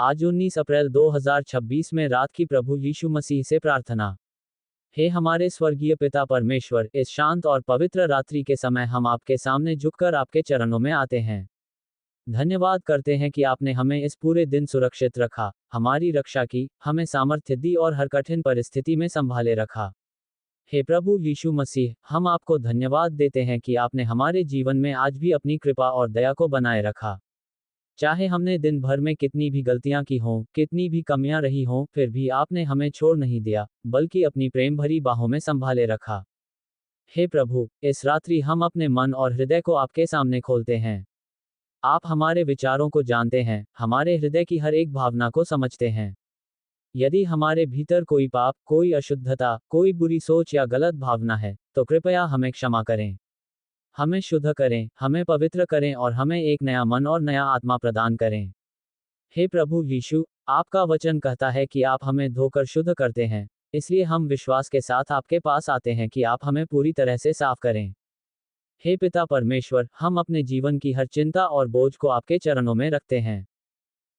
आज 19 अप्रैल 2026 में रात की प्रभु यीशु मसीह से प्रार्थना। हे हमारे स्वर्गीय पिता परमेश्वर, इस शांत और पवित्र रात्रि के समय हम आपके सामने झुककर आपके चरणों में आते हैं। धन्यवाद करते हैं कि आपने हमें इस पूरे दिन सुरक्षित रखा, हमारी रक्षा की, हमें सामर्थ्य दी और हर कठिन परिस्थिति में संभाले रखा। हे प्रभु यीशु मसीह, हम आपको धन्यवाद देते हैं कि आपने हमारे जीवन में आज भी अपनी कृपा और दया को बनाए रखा। चाहे हमने दिन भर में कितनी भी गलतियां की हों, कितनी भी कमियां रही हों, फिर भी आपने हमें छोड़ नहीं दिया, बल्कि अपनी प्रेम भरी बाहों में संभाले रखा। हे प्रभु, इस रात्रि हम अपने मन और हृदय को आपके सामने खोलते हैं। आप हमारे विचारों को जानते हैं, हमारे हृदय की हर एक भावना को समझते हैं। यदि हमारे भीतर कोई पाप, कोई अशुद्धता, कोई बुरी सोच या गलत भावना है, तो कृपया हमें क्षमा करें। हमें शुद्ध करें, हमें पवित्र करें और हमें एक नया मन और नया आत्मा प्रदान करें। हे प्रभु यीशु, आपका वचन कहता है कि आप हमें धोकर शुद्ध करते हैं, इसलिए हम विश्वास के साथ आपके पास आते हैं कि आप हमें पूरी तरह से साफ करें। हे पिता परमेश्वर, हम अपने जीवन की हर चिंता और बोझ को आपके चरणों में रखते हैं।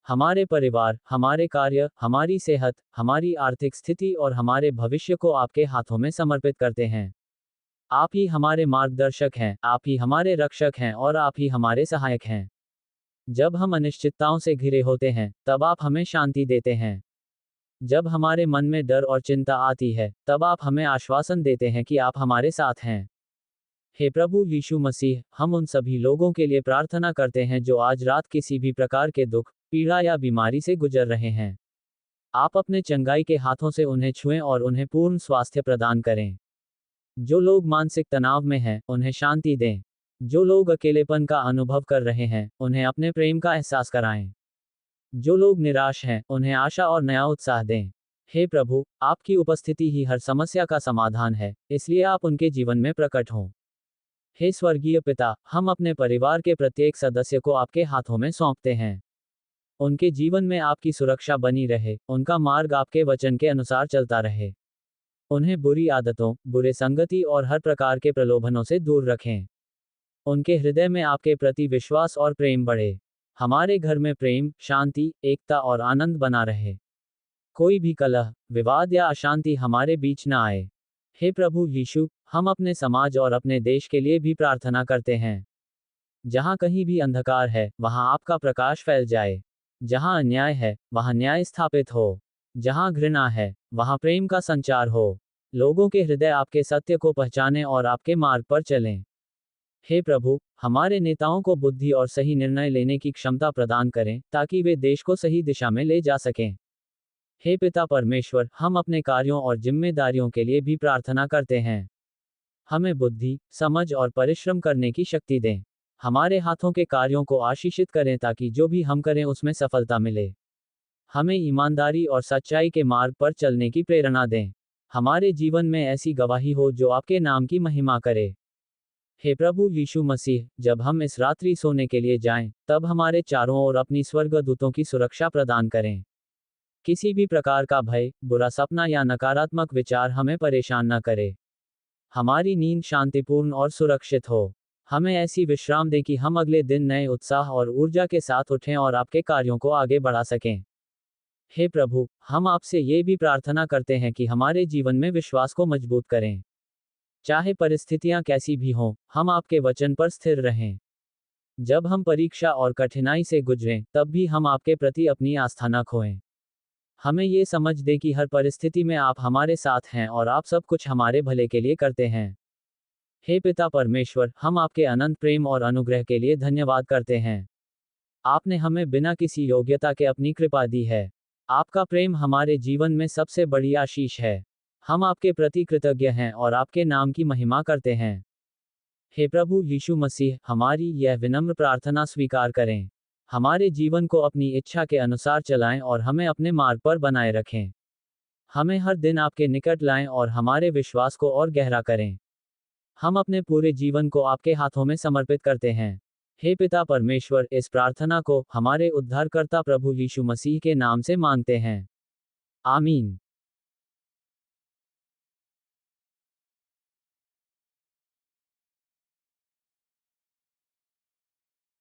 हमारे परिवार, हमारे कार्य, हमारी सेहत, हमारी आर्थिक स्थिति और हमारे भविष्य को आपके हाथों में समर्पित करते हैं। आप ही हमारे मार्गदर्शक हैं, आप ही हमारे रक्षक हैं और आप ही हमारे सहायक हैं। जब हम अनिश्चितताओं से घिरे होते हैं, तब आप हमें शांति देते हैं। जब हमारे मन में डर और चिंता आती है, तब आप हमें आश्वासन देते हैं कि आप हमारे साथ हैं। हे प्रभु यीशु मसीह, हम उन सभी लोगों के लिए प्रार्थना करते हैं जो आज रात किसी भी प्रकार के दुख, पीड़ा या बीमारी से गुजर रहे हैं। आप अपने चंगाई के हाथों से उन्हें छुएं और उन्हें पूर्ण स्वास्थ्य प्रदान करें। जो लोग मानसिक तनाव में हैं, उन्हें शांति दें। जो लोग अकेलेपन का अनुभव कर रहे हैं, उन्हें अपने प्रेम का एहसास कराएं। जो लोग निराश हैं, उन्हें आशा और नया उत्साह दें। हे प्रभु, आपकी उपस्थिति ही हर समस्या का समाधान है, इसलिए आप उनके जीवन में प्रकट हों। हे स्वर्गीय पिता, हम अपने परिवार के प्रत्येक सदस्य को आपके हाथों में सौंपते हैं। उनके जीवन में आपकी सुरक्षा बनी रहे, उनका मार्ग आपके वचन के अनुसार चलता रहे। उन्हें बुरी आदतों, बुरे संगति और हर प्रकार के प्रलोभनों से दूर रखें। उनके हृदय में आपके प्रति विश्वास और प्रेम बढ़े। हमारे घर में प्रेम, शांति, एकता और आनंद बना रहे। कोई भी कलह, विवाद या अशांति हमारे बीच न आए। हे प्रभु यीशु, हम अपने समाज और अपने देश के लिए भी प्रार्थना करते हैं। जहाँ कहीं भी अंधकार है, वहाँ आपका प्रकाश फैल जाए। जहाँ अन्याय है, वहाँ न्याय स्थापित हो। जहाँ घृणा है, वहाँ प्रेम का संचार हो। लोगों के हृदय आपके सत्य को पहचानें और आपके मार्ग पर चलें। हे प्रभु, हमारे नेताओं को बुद्धि और सही निर्णय लेने की क्षमता प्रदान करें, ताकि वे देश को सही दिशा में ले जा सकें। हे पिता परमेश्वर, हम अपने कार्यों और जिम्मेदारियों के लिए भी प्रार्थना करते हैं। हमें बुद्धि, समझ और परिश्रम करने की शक्ति दें। हमारे हाथों के कार्यों को आशीषित करें ताकि जो भी हम करें उसमें सफलता मिले। हमें ईमानदारी और सच्चाई के मार्ग पर चलने की प्रेरणा दें। हमारे जीवन में ऐसी गवाही हो जो आपके नाम की महिमा करे। हे प्रभु यीशु मसीह, जब हम इस रात्रि सोने के लिए जाएं, तब हमारे चारों ओर अपनी स्वर्गदूतों की सुरक्षा प्रदान करें। किसी भी प्रकार का भय, बुरा सपना या नकारात्मक विचार हमें परेशान न करे। हमारी नींद शांतिपूर्ण और सुरक्षित हो। हमें ऐसी विश्राम दें कि हम अगले दिन नए उत्साह और ऊर्जा के साथ उठें और आपके कार्यों को आगे बढ़ा सकें। हे प्रभु, हम आपसे ये भी प्रार्थना करते हैं कि हमारे जीवन में विश्वास को मजबूत करें। चाहे परिस्थितियां कैसी भी हों, हम आपके वचन पर स्थिर रहें। जब हम परीक्षा और कठिनाई से गुजरें, तब भी हम आपके प्रति अपनी आस्था न खोएं। हमें ये समझ दें कि हर परिस्थिति में आप हमारे साथ हैं और आप सब कुछ हमारे भले के लिए करते हैं। हे पिता परमेश्वर, हम आपके अनंत प्रेम और अनुग्रह के लिए धन्यवाद करते हैं। आपने हमें बिना किसी योग्यता के अपनी कृपा दी है। आपका प्रेम हमारे जीवन में सबसे बड़ी आशीष है। हम आपके प्रति कृतज्ञ हैं और आपके नाम की महिमा करते हैं। हे प्रभु यीशु मसीह, हमारी यह विनम्र प्रार्थना स्वीकार करें। हमारे जीवन को अपनी इच्छा के अनुसार चलाएं और हमें अपने मार्ग पर बनाए रखें। हमें हर दिन आपके निकट लाएं और हमारे विश्वास को और गहरा करें। हम अपने पूरे जीवन को आपके हाथों में समर्पित करते हैं। हे पिता परमेश्वर, इस प्रार्थना को हमारे उद्धारकर्ता प्रभु यीशु मसीह के नाम से मांगते हैं। आमीन।